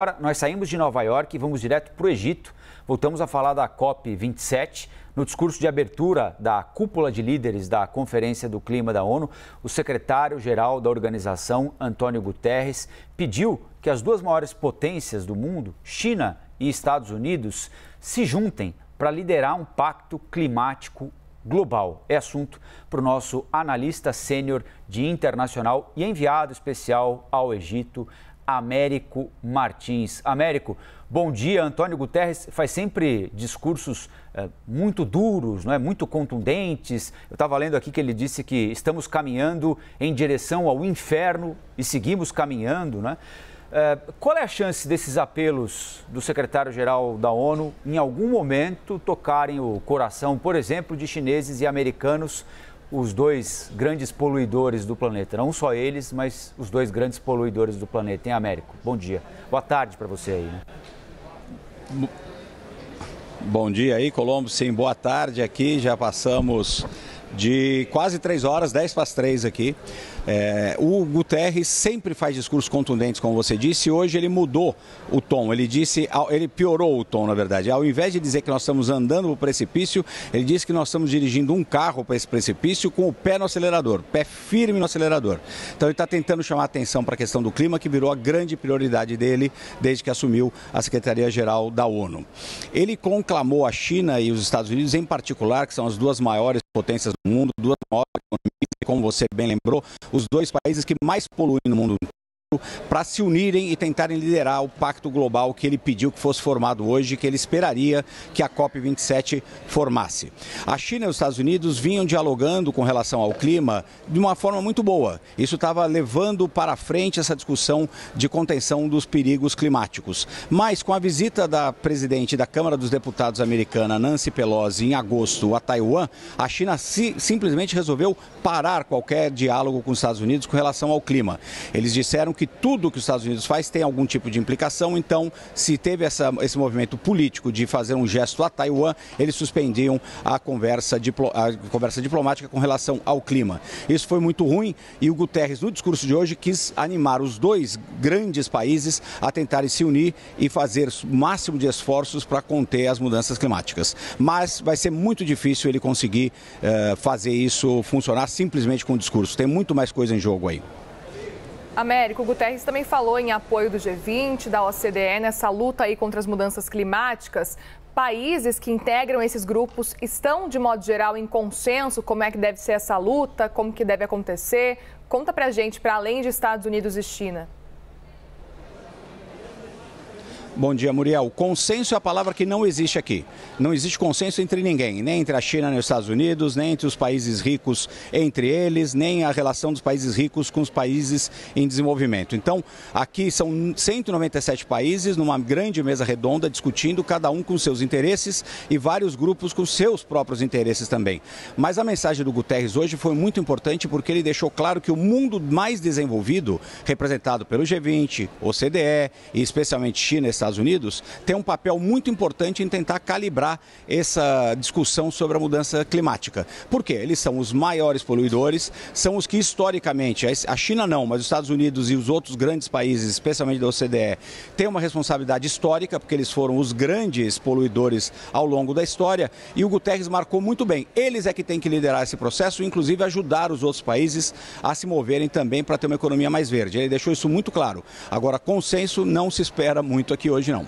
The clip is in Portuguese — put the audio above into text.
Agora, nós saímos de Nova York e vamos direto para o Egito. Voltamos a falar da COP27. No discurso de abertura da cúpula de líderes da Conferência do Clima da ONU, o secretário-geral da organização, Antônio Guterres, pediu que as duas maiores potências do mundo, China e Estados Unidos, se juntem para liderar um pacto climático global. É assunto para o nosso analista sênior de internacional e enviado especial ao Egito, Américo Martins. Américo, bom dia. Antônio Guterres faz sempre discursos muito duros, não é? Muito contundentes. Eu estava lendo aqui que ele disse que estamos caminhando em direção ao inferno e seguimos caminhando, né? Qual é a chance desses apelos do secretário-geral da ONU em algum momento tocarem o coração, por exemplo, de chineses e americanos, os dois grandes poluidores do planeta? Não só eles, mas os dois grandes poluidores do planeta, hein, Américo? Bom dia. Boa tarde para você aí, né? Bom dia aí, Colombo. Sim, boa tarde aqui. Já passamos de quase 3 horas, 10 para as 3 aqui. O Guterres sempre faz discursos contundentes, como você disse. Hoje ele mudou o tom, ele piorou o tom, na verdade. Ao invés de dizer que nós estamos andando para o precipício, ele disse que nós estamos dirigindo um carro para esse precipício com o pé no acelerador, pé firme no acelerador. Então ele está tentando chamar a atenção para a questão do clima, que virou a grande prioridade dele desde que assumiu a Secretaria-Geral da ONU. Ele conclamou a China e os Estados Unidos, em particular, que são as duas maiores potências do mundo, duas maiores economias, como você bem lembrou, os dois países que mais poluem no mundo, para se unirem e tentarem liderar o pacto global que ele pediu que fosse formado hoje, que ele esperaria que a COP27 formasse. A China e os Estados Unidos vinham dialogando com relação ao clima de uma forma muito boa. Isso estava levando para frente essa discussão de contenção dos perigos climáticos. Mas com a visita da presidente da Câmara dos Deputados americana, Nancy Pelosi, em agosto a Taiwan, a China simplesmente resolveu parar qualquer diálogo com os Estados Unidos com relação ao clima. Eles disseram que tudo que os Estados Unidos faz tem algum tipo de implicação, então se teve esse movimento político de fazer um gesto a Taiwan, eles suspendiam a conversa diplomática com relação ao clima. Isso foi muito ruim e o Guterres, no discurso de hoje, quis animar os dois grandes países a tentarem se unir e fazer o máximo de esforços para conter as mudanças climáticas. Mas vai ser muito difícil ele conseguir fazer isso funcionar simplesmente com o discurso. Tem muito mais coisa em jogo aí. Américo, o Guterres também falou em apoio do G20, da OCDE, nessa luta aí contra as mudanças climáticas. Países que integram esses grupos estão, de modo geral, em consenso como é que deve ser essa luta, como que deve acontecer? Conta pra gente, para além de Estados Unidos e China. Bom dia, Muriel. Consenso é a palavra que não existe aqui. Não existe consenso entre ninguém, nem entre a China e os Estados Unidos, nem entre os países ricos entre eles, nem a relação dos países ricos com os países em desenvolvimento. Então, aqui são 197 países numa grande mesa redonda discutindo, cada um com seus interesses e vários grupos com seus próprios interesses também. Mas a mensagem do Guterres hoje foi muito importante porque ele deixou claro que o mundo mais desenvolvido, representado pelo G20, OCDE e especialmente China e Estados Unidos, tem um papel muito importante em tentar calibrar essa discussão sobre a mudança climática. Por quê? Eles são os maiores poluidores, são os que historicamente, a China não, mas os Estados Unidos e os outros grandes países, especialmente da OCDE, têm uma responsabilidade histórica, porque eles foram os grandes poluidores ao longo da história, e o Guterres marcou muito bem. Eles é que têm que liderar esse processo, inclusive ajudar os outros países a se moverem também para ter uma economia mais verde. Ele deixou isso muito claro. Agora, consenso não se espera muito aqui hoje, não.